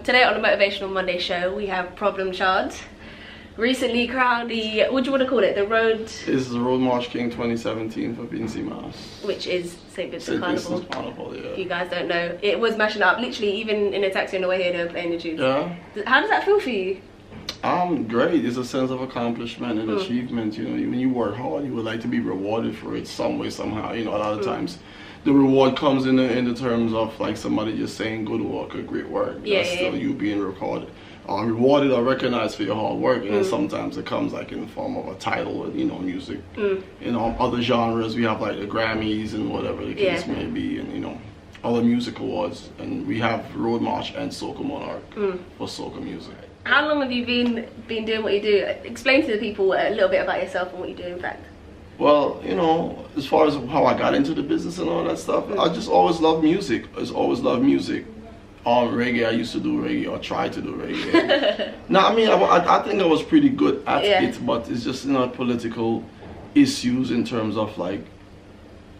Today on the Motivational Monday show, we have Problem Child. Recently crowned the, what do you want to call it? The road... This is the Road March King 2017 for Vincy Mass. Which is St. Vincent Carnival. Yeah. If you guys don't know, it was mashing up. Literally, even in a taxi on the way here, they were playing the tunes. Yeah. How does that feel for you? Great. It's a sense of accomplishment and achievement. You know, when you work hard, you would like to be rewarded for it some way, somehow. You know, a lot of times the reward comes in the terms of like somebody just saying good work or great work. Yeah, That's still you being rewarded or recognized for your hard work, and then sometimes it comes like in the form of a title, you know, music. You know, other genres we have like the Grammys and whatever the case may be, and you know, other music awards, and we have Road March and Soca Monarch for soca music. How long have you been doing what you do? Explain to the people a little bit about yourself and what you do, in fact. Well, you know, as far as how I got into the business and all that stuff, I just always loved music. I just always loved music. Reggae, I used to do reggae or try to do reggae. No, I mean, I think I was pretty good at it, but it's just, you know, political issues in terms of like,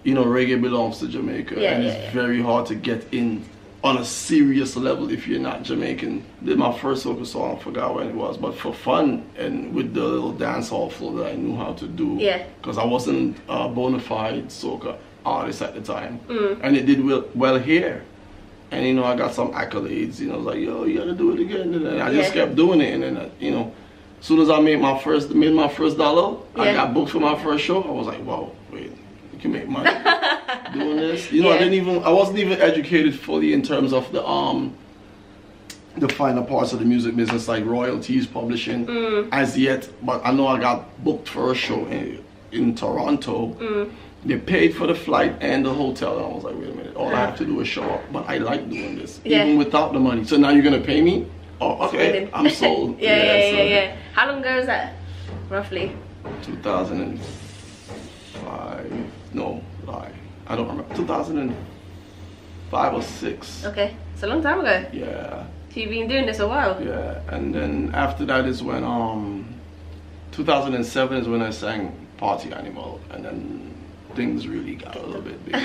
you know, reggae belongs to Jamaica, and it's very hard to get in on a serious level if you're not Jamaican. Did my first soca song, I forgot when it was, but for fun and with the little dance hall flow that I knew how to do, because I wasn't a bona fide soca artist at the time, and it did well here. And you know, I got some accolades. You know, I was like, yo, you gotta do it again. And then I just kept doing it. And then, you know, as soon as I made my first dollar, I got booked for my first show. I was like, wow, wait, you can make money doing this. You know, I wasn't even educated fully in terms of the finer parts of the music business, like royalties, publishing, as yet. But I know I got booked for a show in Toronto. They paid for the flight and the hotel, and I was like, wait a minute, all I have to do is show up. But I like doing this, even without the money. So now you're gonna pay me? Oh, okay, I'm sold. Yeah. How long ago was that, roughly? 2005, no, lie. I don't remember, 2005 or 6. Okay, it's a long time ago. Yeah. So you've been doing this a while? Yeah, and then after that is when, 2007 is when I sang Party Animal, and then things really got a little bit big,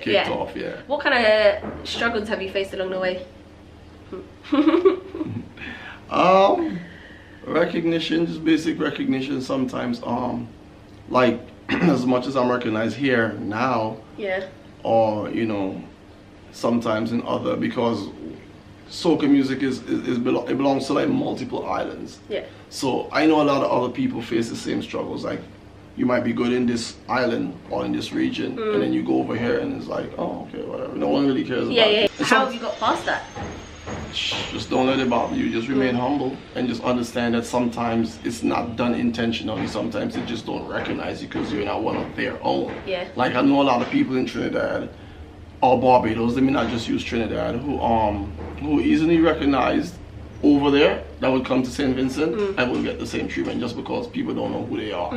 kicked off, What kind of struggles have you faced along the way? Recognition, just basic recognition sometimes. Like, as much as I'm recognized here now, or, you know, sometimes in other, because soca music it belongs to like multiple islands. So I know a lot of other people face the same struggles, like, you might be good in this island or in this region, and then you go over here and it's like, oh, okay, whatever. No one really cares about it. How have you got past that? Just don't let it bother you. Just remain humble and just understand that sometimes it's not done intentionally. Sometimes they just don't recognize you because you're not one of their own. Like, I know a lot of people in Trinidad or Barbados, let me not just use Trinidad, who easily recognized over there that would come to St. Vincent and will get the same treatment just because people don't know who they are.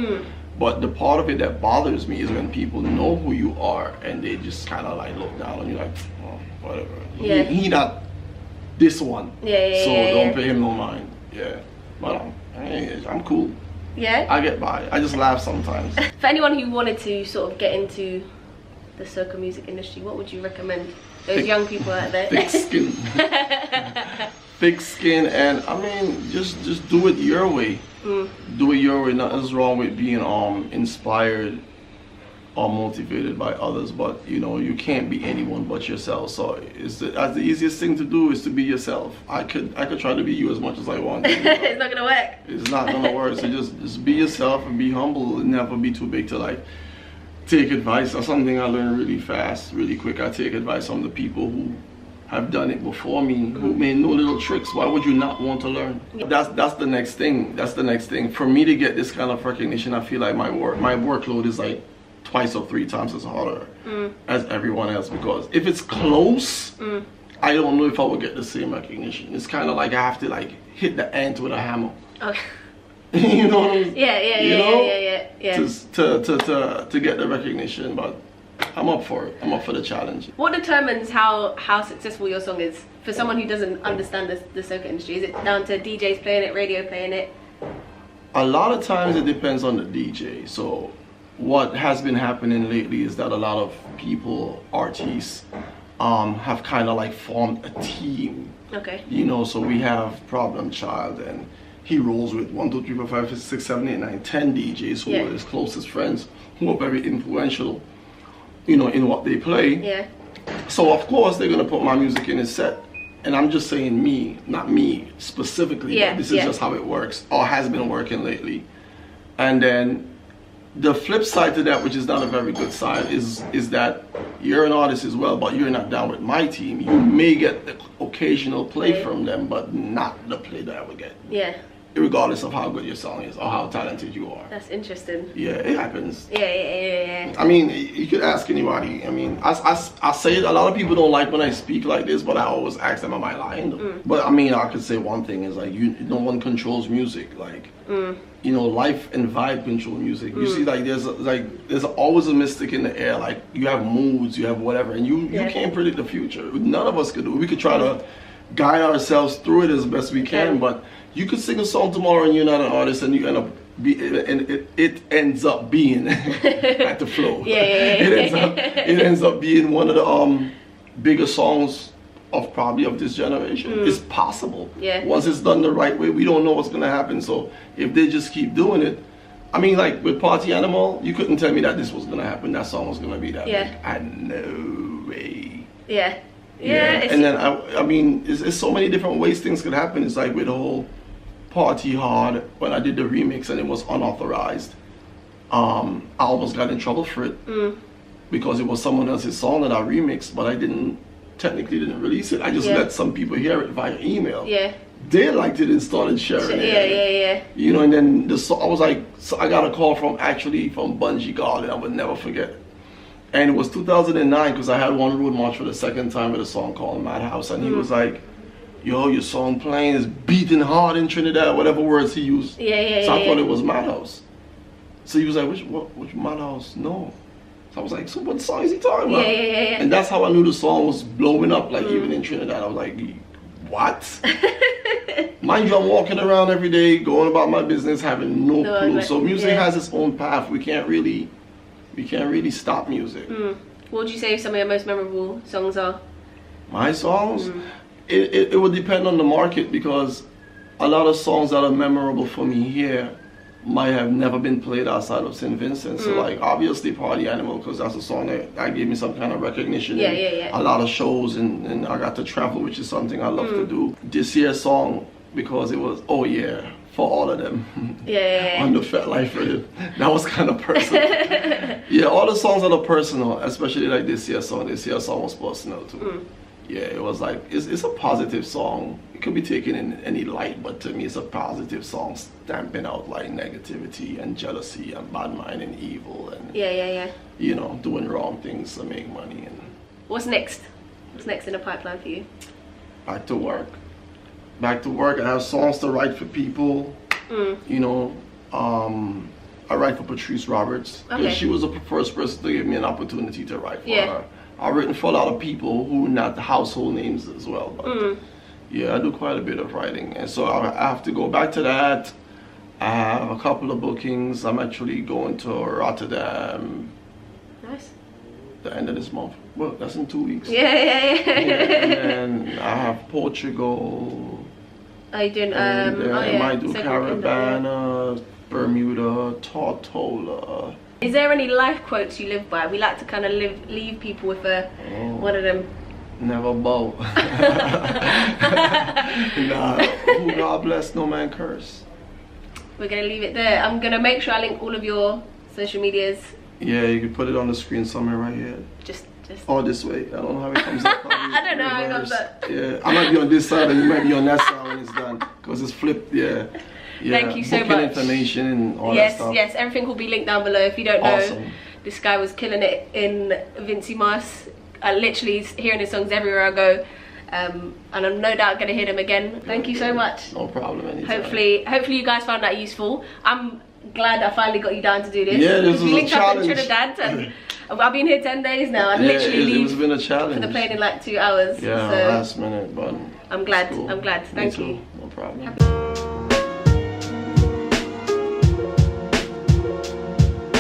But the part of it that bothers me is when people know who you are and they just kind of like look down on you like, oh, whatever. He not this one. So don't pay him no mind. But I'm cool. I get by. I just laugh sometimes. For anyone who wanted to sort of get into the soca music industry, what would you recommend? Those young people out there. Thick skin. Thick skin, and I mean, just do it your way. Do it your way. Nothing's wrong with being inspired or motivated by others, but you know, you can't be anyone but yourself. So the easiest thing to do is to be yourself. I could try to be you as much as I want to. It's not gonna work. It's not gonna work. So just be yourself and be humble and never be too big to like take advice. That's something I learned really fast, really quick. I take advice from the people who have done it before me, who made no little tricks. Why would you not want to learn? That's the next thing. That's the next thing. For me to get this kind of recognition, I feel like my workload is like twice or 3 times as harder as everyone else, because if it's close, I don't know if I will get the same recognition. It's kind of like I have to like hit the ant with a hammer. You know what I mean? Yeah. To get the recognition, but I'm up for it. I'm up for the challenge. What determines how successful your song is for someone who doesn't understand the soca industry? Is it down to DJs playing it, radio playing it? A lot of times it depends on the DJ. So what has been happening lately is that a lot of people, artists, have kind of like formed a team. Okay. You know, so we have Problem Child, and he rolls with 1, 2, 3, 4, 5, 6, 7, 8, 9, 10 DJs who are his closest friends, who are very influential, you know, in what they play. Yeah. So of course they're gonna put my music in his set. And I'm just saying me, not me specifically, but this is just how it works, or has been working lately. And then the flip side to that, which is not a very good side, is that you're an artist as well, but you're not down with my team. You may get the occasional play from them, but not the play that I would get. Yeah. Regardless of how good your song is or how talented you are. That's interesting. Yeah, it happens. Yeah. I mean, you could ask anybody. I mean, I say it, a lot of people don't like when I speak like this, but I always ask them, am I lying? But I mean, I could say one thing is like, no one controls music. Like, you know, life and vibe control music. You see, like there's always a mystic in the air. Like you have moods, you have whatever, and you can't predict the future. None of us could do it. We could try to guide ourselves through it as best we can, but you could sing a song tomorrow and you're not an artist, and you end up it ends up being at the flow. It ends up being one of the bigger songs of probably of this generation. It's possible. Once it's done the right way, we don't know what's gonna happen. So if they just keep doing it, I mean, like with Party Animal, you couldn't tell me that this was gonna happen. That song was gonna be that big. I had no way. Yeah. And then I mean, it's so many different ways things could happen. It's like with the whole Party Hard, when I did the remix and it was unauthorized, I almost got in trouble for it because it was someone else's song that I remixed, but I technically didn't release it. I just let some people hear it via email. They liked it and started sharing it. You know, and then I was like, so I got a call from Bungie Garland. I would never forget it. And it was 2009 because I had one road march for the second time with a song called Madhouse, and he was like, yo, your song playing is beating hard in Trinidad, whatever words he used. So I thought it was Madhouse. So he was like, which Madhouse? No. So I was like, so what song is he talking about? And that's how I knew the song was blowing up, like even in Trinidad. I was like, what? Mind you, I'm walking around every day, going about my business, having no clue. So music has its own path. We can't really stop music. What would you say some of your most memorable songs are? My songs? It would depend on the market, because a lot of songs that are memorable for me here might have never been played outside of St. Vincent. So like obviously Party Animal, because that's a song that gave me some kind of recognition. A lot of shows, and I got to travel, which is something I love to do. This year's song, because it was, for all of them. On the Fat Life rhythm. That was kind of personal. All the songs that are personal, especially like this year's song. This year's song was personal too. It was like, it's a positive song. It could be taken in any light, but to me it's a positive song, stamping out like negativity and jealousy and bad mind and evil and you know, doing wrong things to make money. And what's next? What's next in the pipeline for you? Back to work. I have songs to write for people. You know, I write for Patrice Roberts. She was the first person to give me an opportunity to write for her. I've written for a lot of people who are not the household names as well. But I do quite a bit of writing. And so I have to go back to that. I have a couple of bookings. I'm actually going to Rotterdam. Nice. The end of this month. Well, that's in 2 weeks. And then I have Portugal. Are you doing, I might do Caribana, Bermuda, Tortola. Is there any life quotes you live by? We like to kind of leave people with one of them. Never bow. Nah, who God bless, no man curse. We're going to leave it there. I'm going to make sure I link all of your social medias. Yeah, you can put it on the screen somewhere right here. Just. Oh, this way. I don't know how it comes up. I don't know how it comes up. Yeah, I might be on this side and you might be on that side when it's done. Because it's flipped, Thank you so much. Information and all that stuff. Yes, everything will be linked down below. If you don't know, this guy was killing it in Vincy Mars. I literally hearing his songs everywhere I go. And I'm no doubt going to hear them again. Thank you so much. No problem, anytime. Hopefully you guys found that useful. I'm glad I finally got you down to do this. Yeah, this was a challenge. In Trinidad, and I've been here 10 days now. I literally it's been a challenge. For the plane in like 2 hours. Yeah, so last minute, but I'm glad. I'm glad. Thank you. No problem.